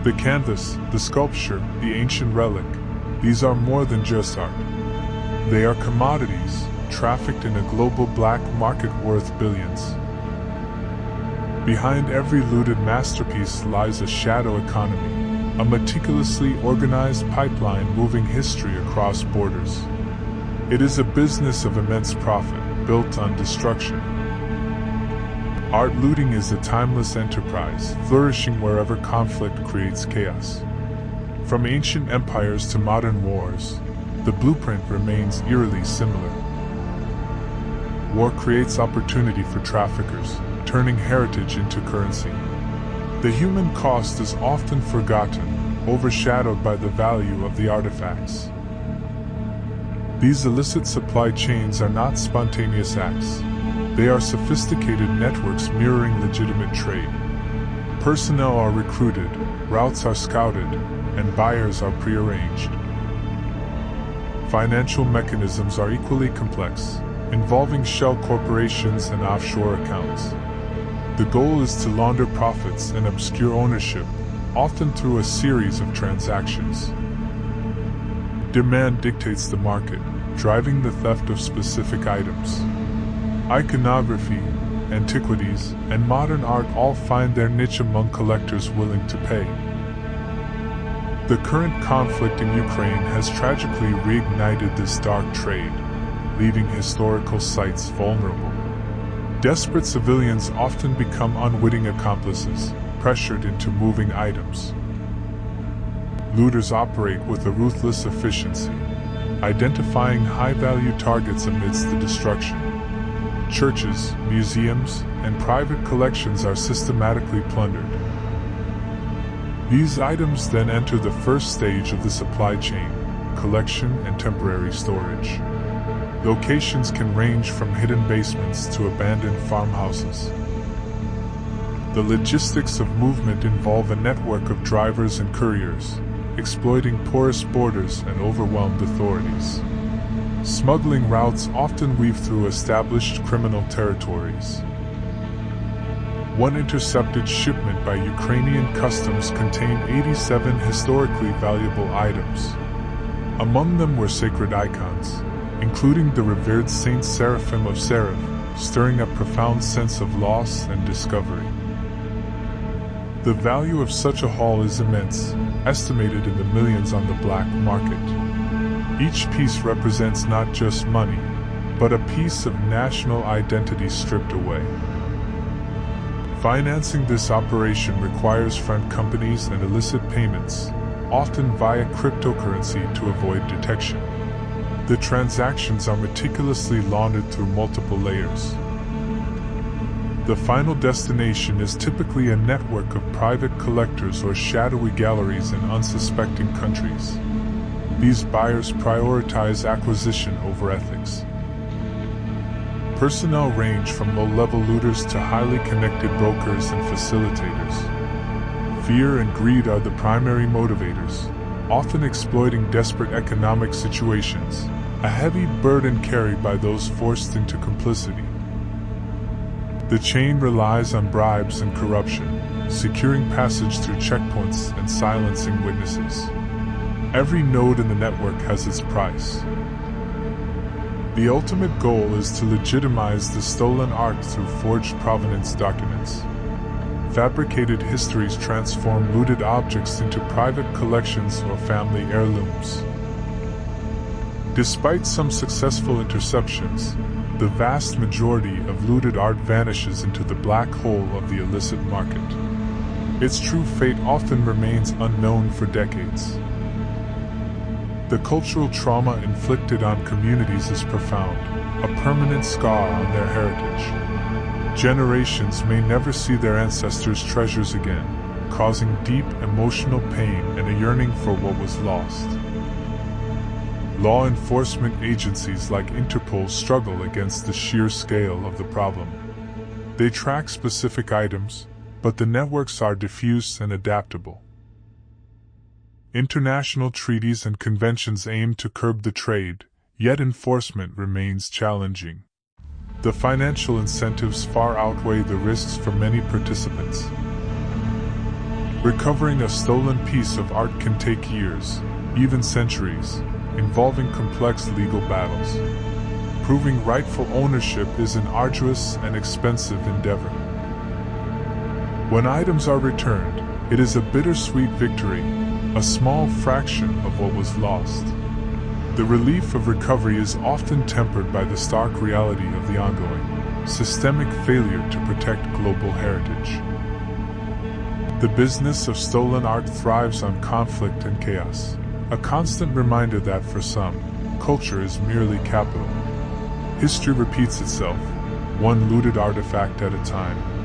The canvas, the sculpture, the ancient relic, these are more than just art. They are commodities, trafficked in a global black market worth billions. Behind every looted masterpiece lies a shadow economy, a meticulously organized pipeline moving history across borders. It is a business of immense profit, built on destruction. Art looting is a timeless enterprise, flourishing wherever conflict creates chaos. From ancient empires to modern wars, the blueprint remains eerily similar. War creates opportunity for traffickers, turning heritage into currency. The human cost is often forgotten, overshadowed by the value of the artifacts. These illicit supply chains are not spontaneous acts. They are sophisticated networks mirroring legitimate trade. Personnel are recruited, routes are scouted, and buyers are prearranged. Financial mechanisms are equally complex, involving shell corporations and offshore accounts. The goal is to launder profits and obscure ownership, often through a series of transactions. Demand dictates the market, driving the theft of specific items. Iconography, antiquities, and modern art all find their niche among collectors willing to pay. The current conflict in Ukraine has tragically reignited this dark trade, leaving historical sites vulnerable. Desperate civilians often become unwitting accomplices, pressured into moving items. Looters operate with a ruthless efficiency, identifying high-value targets amidst the destruction. Churches, museums, and private collections are systematically plundered. These items then enter the first stage of the supply chain, collection and temporary storage. Locations can range from hidden basements to abandoned farmhouses. The logistics of movement involve a network of drivers and couriers, exploiting porous borders and overwhelmed authorities. Smuggling routes often weave through established criminal territories. One intercepted shipment by Ukrainian customs contained 87 historically valuable items. Among them were sacred icons, including the revered Saint Seraphim of Sarov, stirring a profound sense of loss and discovery. The value of such a haul is immense, estimated in the millions on the black market. Each piece represents not just money, but a piece of national identity stripped away. Financing this operation requires front companies and illicit payments, often via cryptocurrency to avoid detection. The transactions are meticulously laundered through multiple layers. The final destination is typically a network of private collectors or shadowy galleries in unsuspecting countries. These buyers prioritize acquisition over ethics. Personnel range from low-level looters to highly connected brokers and facilitators. Fear and greed are the primary motivators, often exploiting desperate economic situations, a heavy burden carried by those forced into complicity. The chain relies on bribes and corruption, securing passage through checkpoints and silencing witnesses. Every node in the network has its price. The ultimate goal is to legitimize the stolen art through forged provenance documents. Fabricated histories transform looted objects into private collections or family heirlooms. Despite some successful interceptions, the vast majority of looted art vanishes into the black hole of the illicit market. Its true fate often remains unknown for decades. The cultural trauma inflicted on communities is profound, a permanent scar on their heritage. Generations may never see their ancestors' treasures again, causing deep emotional pain and a yearning for what was lost. Law enforcement agencies like Interpol struggle against the sheer scale of the problem. They track specific items, but the networks are diffuse and adaptable. International treaties and conventions aim to curb the trade, yet enforcement remains challenging. The financial incentives far outweigh the risks for many participants. Recovering a stolen piece of art can take years, even centuries, involving complex legal battles. Proving rightful ownership is an arduous and expensive endeavor. When items are returned, it is a bittersweet victory, a small fraction of what was lost. The relief of recovery is often tempered by the stark reality of the ongoing, systemic failure to protect global heritage. The business of stolen art thrives on conflict and chaos, a constant reminder that for some, culture is merely capital. History repeats itself, one looted artifact at a time.